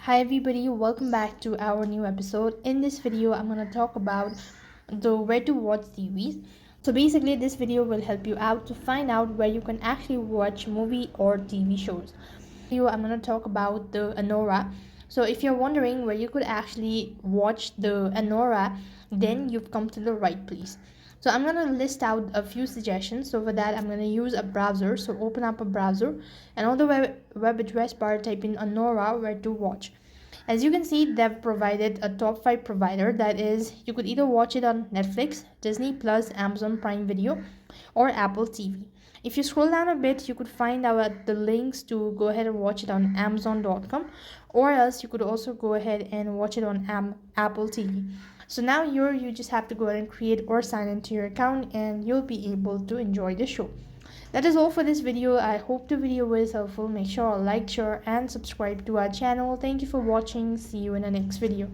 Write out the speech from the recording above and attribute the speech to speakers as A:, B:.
A: Hi everybody, welcome back to our new episode. In this video, I'm going to talk about the where to watch TVs. So basically, this video will help you out to find out where you can actually watch movie or TV shows. I'm going to talk about the Anora. So if you're wondering where you could actually watch the Anora, then you've come to the right place. So I'm going to list out a few suggestions. So for that, I'm going to use a browser. So open up a browser and on the web address bar, type in Anora where to watch. As you can see, they've provided a top 5 provider, that is, you could either watch it on Netflix, Disney Plus, Amazon Prime Video, or Apple TV. If you scroll down a bit, you could find out the links to go ahead and watch it on Amazon.com, or else you could also go ahead and watch it on Apple TV. So now you just have to go ahead and create or sign into your account, and you'll be able to enjoy the show. That is all for this video. I hope the video was helpful. Make sure to like, share and subscribe to our channel. Thank you for watching. See you in the next video.